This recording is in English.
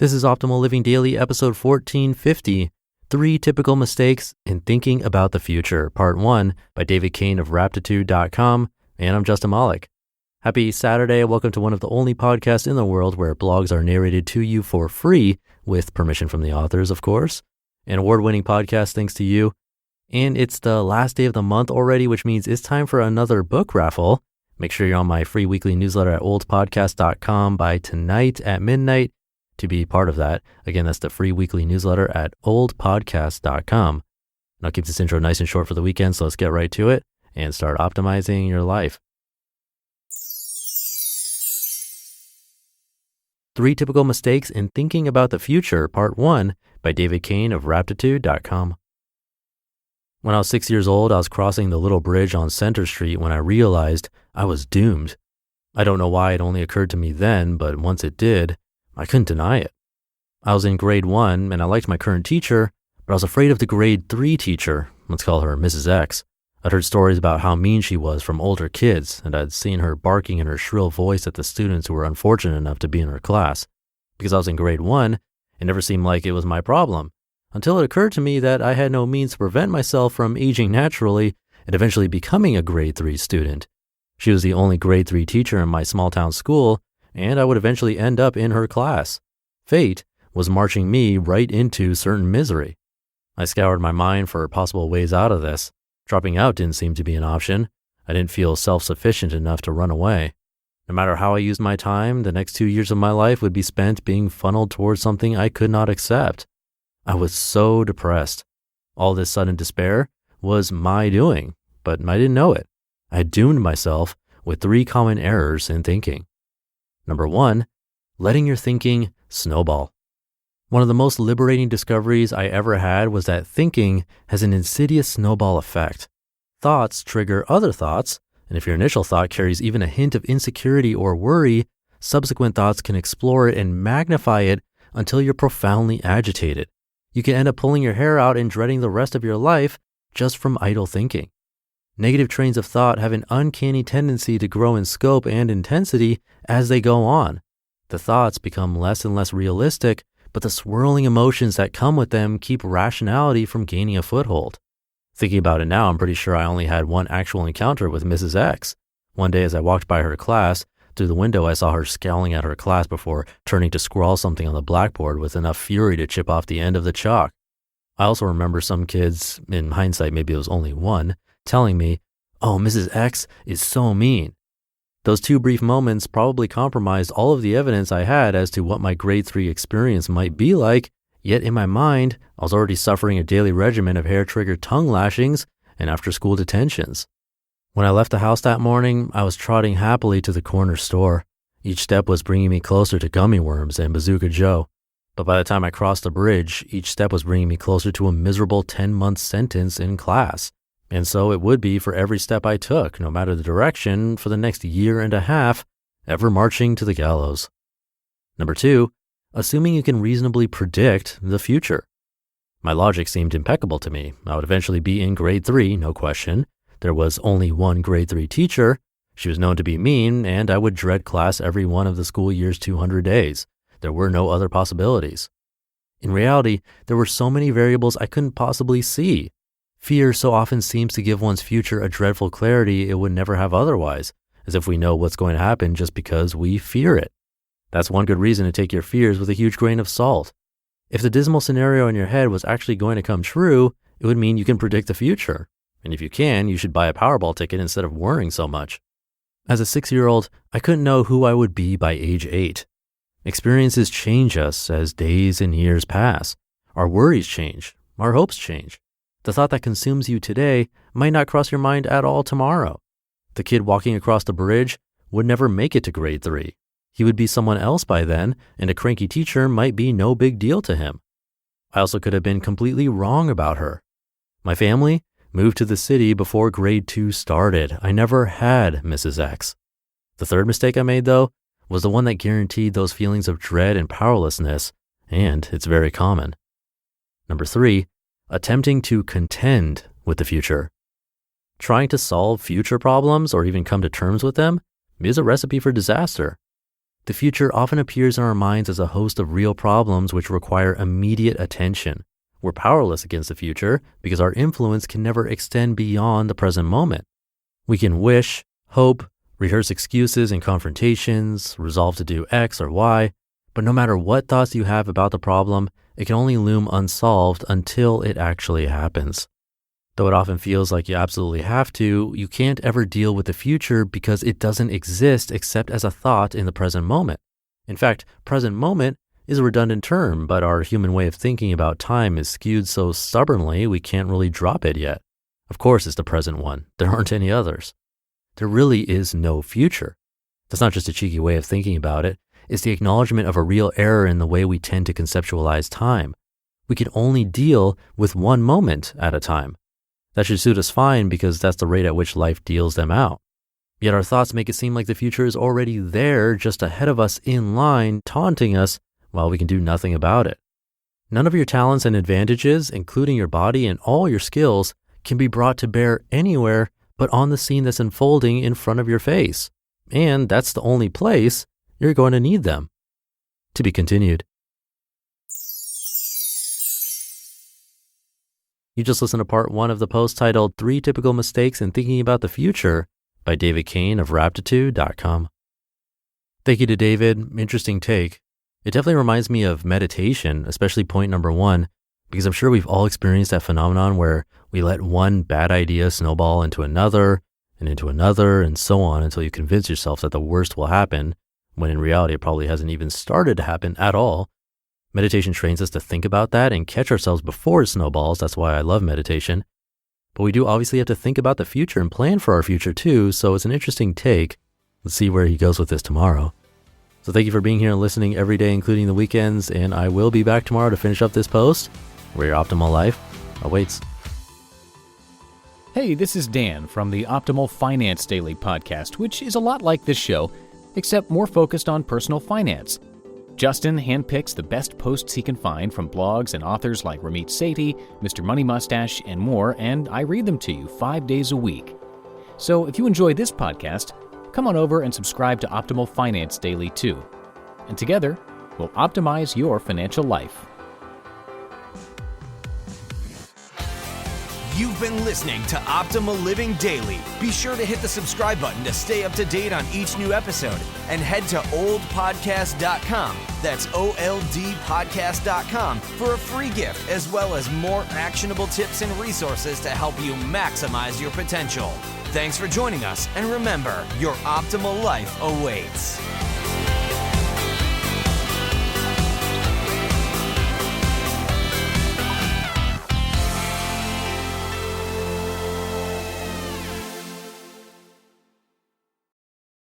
This is Optimal Living Daily, episode 1450, 3 Typical Mistakes in Thinking About the Future, part 1 by Cain of Raptitude.com, and I'm Justin Malik. Happy Saturday, welcome to one of the only podcasts in the world where blogs are narrated to you for free, with permission from the authors, of course. An award-winning podcast thanks to you. And it's the last day of the month already, which means it's time for another book raffle. Make sure you're on my free weekly newsletter at oldpodcast.com by tonight at midnight to be part of that. Again, that's the free weekly newsletter at oldpodcast.com. And I'll keep this intro nice and short for the weekend, so let's get right to it and start optimizing your life. 3 Typical Mistakes in Thinking About the Future, part 1 by Cain of Raptitude.com. When I was 6 years old, I was crossing the little bridge on Center Street when I realized I was doomed. I don't know why it only occurred to me then, but once it did, I couldn't deny it. I was in grade 1 and I liked my current teacher, but I was afraid of the grade 3 teacher. Let's call her Mrs. X. I'd heard stories about how mean she was from older kids, and I'd seen her barking in her shrill voice at the students who were unfortunate enough to be in her class. Because I was in grade 1, it never seemed like it was my problem, until it occurred to me that I had no means to prevent myself from aging naturally and eventually becoming a grade 3 student. She was the only grade 3 teacher in my small town school, and I would eventually end up in her class. Fate was marching me right into certain misery. I scoured my mind for possible ways out of this. Dropping out didn't seem to be an option. I didn't feel self-sufficient enough to run away. No matter how I used my time, the next 2 years of my life would be spent being funneled towards something I could not accept. I was so depressed. All this sudden despair was my doing, but I didn't know it. I had doomed myself with 3 common errors in thinking. Number 1, letting your thinking snowball. One of the most liberating discoveries I ever had was that thinking has an insidious snowball effect. Thoughts trigger other thoughts, and if your initial thought carries even a hint of insecurity or worry, subsequent thoughts can explore it and magnify it until you're profoundly agitated. You can end up pulling your hair out and dreading the rest of your life just from idle thinking. Negative trains of thought have an uncanny tendency to grow in scope and intensity as they go on. The thoughts become less and less realistic, but the swirling emotions that come with them keep rationality from gaining a foothold. Thinking about it now, I'm pretty sure I only had one actual encounter with Mrs. X. One day as I walked by her class, through the window I saw her scowling at her class before turning to scrawl something on the blackboard with enough fury to chip off the end of the chalk. I also remember some kids, in hindsight maybe it was only one, telling me, "Oh, Mrs. X is so mean." Those 2 brief moments probably compromised all of the evidence I had as to what my grade 3 experience might be like, yet in my mind, I was already suffering a daily regimen of hair-triggered tongue lashings and after-school detentions. When I left the house that morning, I was trotting happily to the corner store. Each step was bringing me closer to gummy worms and Bazooka Joe. But by the time I crossed the bridge, each step was bringing me closer to a miserable 10-month sentence in class. And so it would be for every step I took, no matter the direction, for the next year and a half, ever marching to the gallows. Number 2, assuming you can reasonably predict the future. My logic seemed impeccable to me. I would eventually be in grade 3, no question. There was only one grade 3 teacher. She was known to be mean, and I would dread class every one of the school year's 200 days. There were no other possibilities. In reality, there were so many variables I couldn't possibly see. Fear so often seems to give one's future a dreadful clarity it would never have otherwise, as if we know what's going to happen just because we fear it. That's one good reason to take your fears with a huge grain of salt. If the dismal scenario in your head was actually going to come true, it would mean you can predict the future. And if you can, you should buy a Powerball ticket instead of worrying so much. As a 6-year-old, I couldn't know who I would be by age 8. Experiences change us as days and years pass. Our worries change. Our hopes change. The thought that consumes you today might not cross your mind at all tomorrow. The kid walking across the bridge would never make it to grade 3. He would be someone else by then, and a cranky teacher might be no big deal to him. I also could have been completely wrong about her. My family moved to the city before grade 2 started. I never had Mrs. X. The 3rd mistake I made, though, was the one that guaranteed those feelings of dread and powerlessness, and it's very common. Number 3, attempting to contend with the future. Trying to solve future problems or even come to terms with them is a recipe for disaster. The future often appears in our minds as a host of real problems which require immediate attention. We're powerless against the future because our influence can never extend beyond the present moment. We can wish, hope, rehearse excuses and confrontations, resolve to do X or Y, but no matter what thoughts you have about the problem, it can only loom unsolved until it actually happens. Though it often feels like you absolutely have to, you can't ever deal with the future because it doesn't exist except as a thought in the present moment. In fact, present moment is a redundant term, but our human way of thinking about time is skewed so stubbornly we can't really drop it yet. Of course, it's the present one. There aren't any others. There really is no future. That's not just a cheeky way of thinking about it. It's the acknowledgement of a real error in the way we tend to conceptualize time. We can only deal with one moment at a time. That should suit us fine because that's the rate at which life deals them out. Yet our thoughts make it seem like the future is already there, just ahead of us in line, taunting us while we can do nothing about it. None of your talents and advantages, including your body and all your skills, can be brought to bear anywhere but on the scene that's unfolding in front of your face. And that's the only place you're going to need them. To be continued. You just listened to part 1 of the post titled 3 Typical Mistakes in Thinking About the Future by David Cain of Raptitude.com. Thank you to David. Interesting take. It definitely reminds me of meditation, especially point number 1, because I'm sure we've all experienced that phenomenon where we let one bad idea snowball into another and so on until you convince yourself that the worst will happen, when in reality it probably hasn't even started to happen at all. Meditation trains us to think about that and catch ourselves before it snowballs. That's why I love meditation. But we do obviously have to think about the future and plan for our future too, so it's an interesting take. Let's see where he goes with this tomorrow. So thank you for being here and listening every day, including the weekends, and I will be back tomorrow to finish up this post where your optimal life awaits. Hey, this is Dan from the Optimal Finance Daily podcast, which is a lot like this show, except more focused on personal finance. Justin handpicks the best posts he can find from blogs and authors like Ramit Sethi, Mr. Money Mustache, and more, and I read them to you 5 days a week. So if you enjoy this podcast, come on over and subscribe to Optimal Finance Daily too. And together, we'll optimize your financial life. You've been listening to Optimal Living Daily. Be sure to hit the subscribe button to stay up to date on each new episode and head to oldpodcast.com. That's OLDpodcast.com for a free gift as well as more actionable tips and resources to help you maximize your potential. Thanks for joining us, and remember, your optimal life awaits.